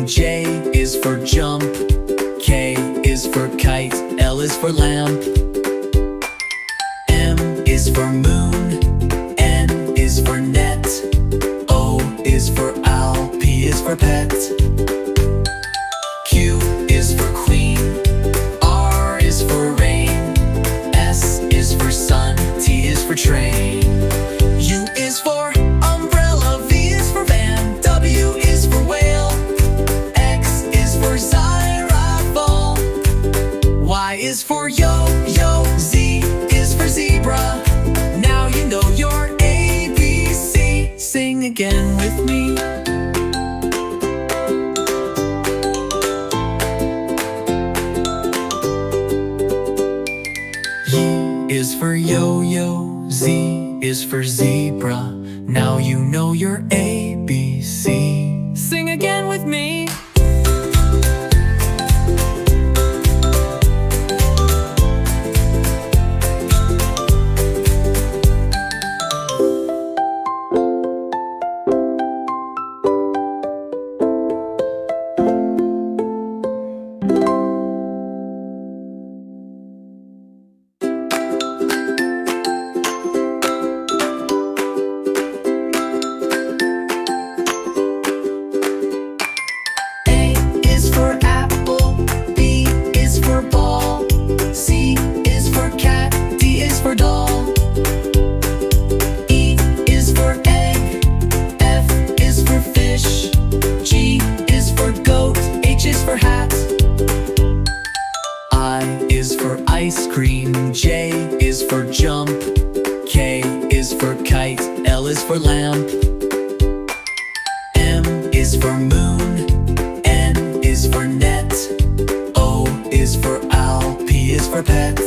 cream. J is for jump. K is for kite. L is for lamp. M is for moon. N is for net. O is for owl. P is for pet. Q is for queen. R is for rain. S is for sun. T is for train. U is for umbrella. V is for van. W is for whale. X is for xylophone. Y is for yo-yo. Z is for zebra. Now you know your ABC. Sing again with me. Y is for yo-yo. Z is for zebra. Now you know your ABC. Sing again with me. Ice cream. J is for jump. K is for kite. L is for lamp. M is for moon. N is for net. O is for owl. P is for pet.